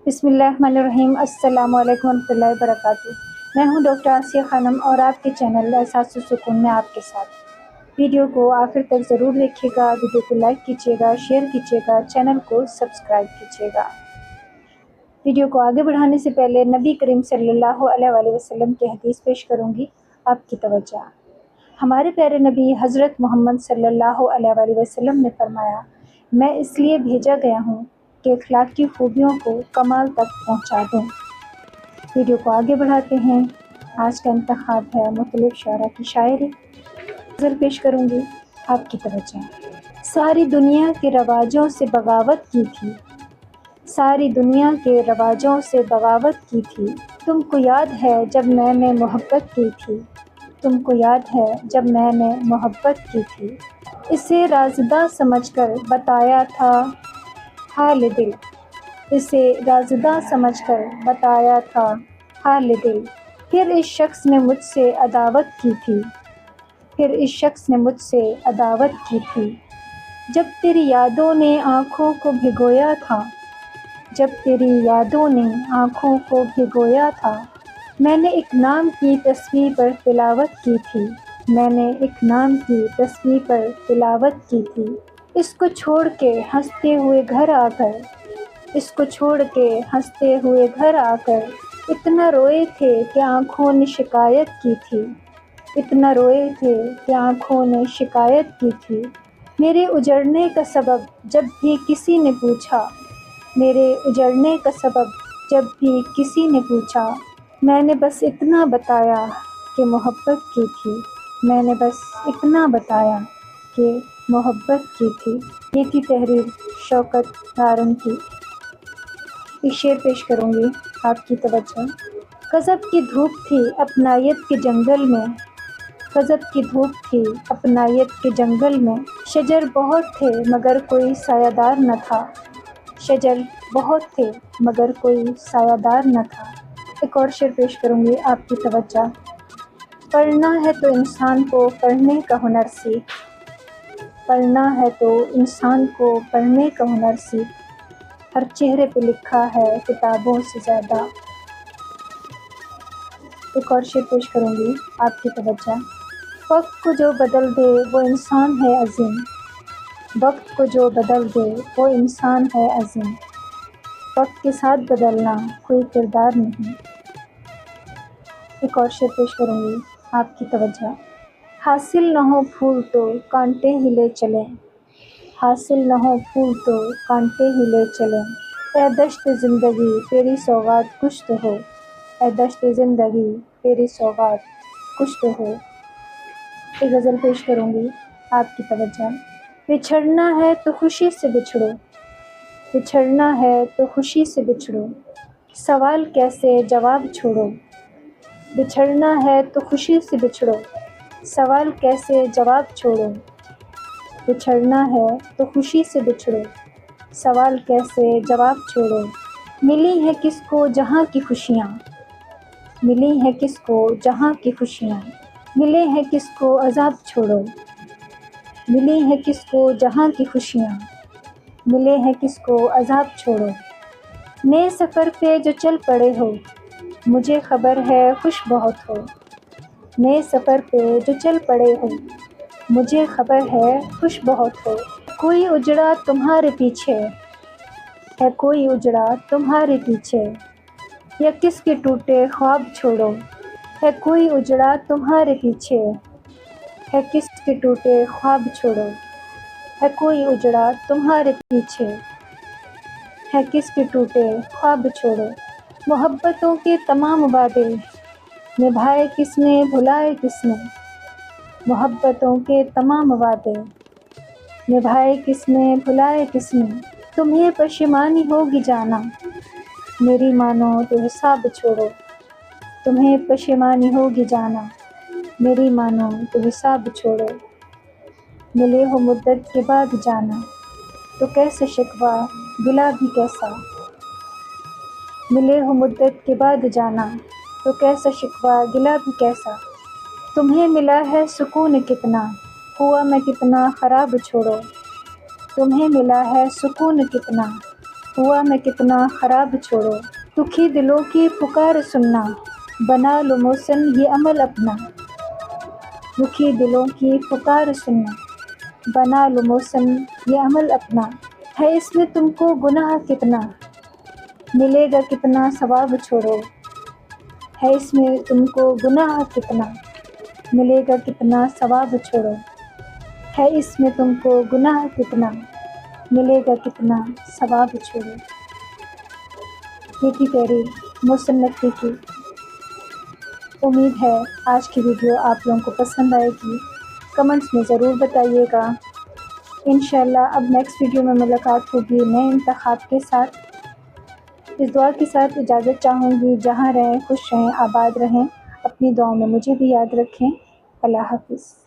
بسم اللہ الرحمن الرحیم۔ السلام علیکم ورحمۃ اللہ وبرکاتہ۔ میں ہوں ڈاکٹر آسیہ خانم اور آپ کے چینل احساس سکون میں آپ کے ساتھ۔ ویڈیو کو آخر تک ضرور دیکھیے گا، ویڈیو کو لائک کیجیے گا، شیئر کیجیے گا، چینل کو سبسکرائب کیجیے گا۔ ویڈیو کو آگے بڑھانے سے پہلے نبی کریم صلی اللہ علیہ وآلہ وسلم کی حدیث پیش کروں گی، آپ کی توجہ۔ ہمارے پیارے نبی حضرت محمد صلی اللہ علیہ وآلہ وسلم نے فرمایا، میں اس لیے بھیجا گیا ہوں کہ اخلاقی خوبیوں کو کمال تک پہنچا دوں۔ ویڈیو کو آگے بڑھاتے ہیں۔ آج کا انتخاب ہے مختلف شاعرہ کی شاعری۔ غزل پیش کروں گی، آپ کی توجہ۔ ساری دنیا کے رواجوں سے بغاوت کی تھی، ساری دنیا کے رواجوں سے بغاوت کی تھی، تم کو یاد ہے جب میں نے محبت کی تھی، تم کو یاد ہے جب میں نے محبت کی تھی، اسے رازدہ سمجھ کر بتایا تھا حال دل، اسے رازدہ سمجھ کر بتایا تھا حال دل، پھر اس شخص نے مجھ سے عداوت کی تھی، پھر اس شخص نے مجھ سے عداوت کی تھی، جب تیری یادوں نے آنکھوں کو بھگویا تھا، جب تیری یادوں نے آنکھوں کو بھگویا تھا، میں نے ایک نام کی تصویر پر تلاوت کی تھی، میں نے ایک نام کی تصویر پر تلاوت کی تھی، اس کو چھوڑ کے ہنستے ہوئے گھر آ کر، اس کو چھوڑ کے ہنستے ہوئے گھر آ کر، اتنا روئے تھے کہ آنکھوں نے شکایت کی تھی، اتنا روئے تھے کہ آنکھوں نے شکایت کی تھی، میرے اجڑنے کا سبب جب بھی کسی نے پوچھا، میرے اجڑنے کا سبب جب بھی کسی نے پوچھا، میں نے بس اتنا بتایا کہ محبت کی تھی، میں نے بس اتنا بتایا کہ محبت کی تھی۔ یہ تھی تحریر شوکت نارنگ کی۔ ایک شعر پیش کروں گی، آپ کی توجہ۔ غضب کی دھوپ تھی اپنائیت کے جنگل میں، غضب کی دھوپ تھی اپنائیت کے جنگل میں، شجر بہت تھے مگر کوئی سایہ دار نہ تھا، شجر بہت تھے مگر کوئی سایہ دار نہ تھا۔ ایک اور شعر پیش کروں گی، آپ کی توجہ۔ پڑھنا ہے تو انسان کو پڑھنے کا ہنر سیکھ، پڑھنا ہے تو انسان کو پڑھنے کا ہنر سیکھ، ہر چہرے پہ لکھا ہے کتابوں سے زیادہ۔ ایک اور شعر پیش کروں گی، آپ کی توجہ۔ وقت کو جو بدل دے وہ انسان ہے عظیم، وقت کو جو بدل دے وہ انسان ہے عظیم، وقت کے ساتھ بدلنا کوئی کردار نہیں۔ ایک اور شعر پیش کروں گی، آپ کی توجہ۔ حاصل نہ ہو پھول تو کانٹے ہی لے چلیں، حاصل نہ ہو پھول تو کانٹے ہی لے چلیں، اے دشت زندگی تیری سوغات کچھ تو ہو، اے دشت زندگی تیری سوغات کچھ تو ہو۔ ایک غزل پیش کروں گی، آپ کی توجہ۔ بچھڑنا ہے تو خوشی سے بچھڑو، بچھڑنا ہے تو خوشی سے بچھڑو، سوال کیسے جواب چھوڑو، بچھڑنا ہے تو خوشی سے بچھڑو، سوال کیسے جواب چھوڑو، بچھڑنا ہے تو خوشی سے بچھڑو، سوال کیسے جواب چھوڑو، ملی ہیں کس کو جہاں کی خوشیاں، ملی ہیں کس کو جہاں کی خوشیاں، ملے ہیں کس کو عذاب چھوڑو، ملی ہیں کس کو جہاں کی خوشیاں، ملے ہیں کس کو عذاب چھوڑو، نئے سفر پہ جو چل پڑے ہو مجھے خبر ہے خوش بہت ہو، نئے سفر پہ جو چل پڑے ہو مجھے خبر ہے خوش بہت ہو، کوئی اجڑا تمہارے پیچھے ہے، کوئی اجڑا تمہارے پیچھے، یا کس کے ٹوٹے خواب چھوڑو، ہے کوئی اجڑا تمہارے پیچھے، ہے کس کے ٹوٹے خواب چھوڑو، ہے کوئی اجڑا تمہارے پیچھے، ہے کس کے ٹوٹے خواب چھوڑو، محبتوں کے تمام وعدے نبھائے کس نے بھلائے کس نے، محبتوں کے تمام وعدے نبھائے کس نے بھلائے کس نے، تمہیں پشیمانی ہوگی جانا میری مانو تو حساب چھوڑو، تمہیں پشیمانی ہوگی جانا میری مانو تو حساب چھوڑو، ملے ہو مدت کے بعد جانا تو کیسے شکوہ گلہ بھی کیسا، ملے ہو مدت کے بعد جانا تو کیسا شکوہ گلہ بھی کیسا، تمہیں ملا ہے سکون کتنا ہوا میں کتنا خراب چھوڑو، تمہیں ملا ہے سکون کتنا ہوا میں کتنا خراب چھوڑو، دکھی دلوں کی پکار سننا، بنا لو محسن یہ عمل اپنا، دکھی دلوں کی پکار سننا، بنا لو محسن یہ عمل اپنا، ہے اس میں تم کو گناہ کتنا، ملے گا کتنا ثواب چھوڑو، ہے اس میں تم کو گناہ کتنا، ملے گا کتنا ثواب چھوڑو، ہے اس میں تم کو گناہ کتنا، ملے گا کتنا ثواب چھوڑو۔ یہ تھی پیاری محسن نقوی کی۔ امید ہے آج کی ویڈیو آپ لوگوں کو پسند آئے گی، کمنٹس میں ضرور بتائیے گا۔ انشاءاللہ اب نیکسٹ ویڈیو میں ملاقات ہوگی نئے انتخاب کے ساتھ۔ اس دعا کے ساتھ اجازت چاہوں گی، جہاں رہیں خوش رہیں، آباد رہیں، اپنی دعاؤں میں مجھے بھی یاد رکھیں۔ اللہ حافظ۔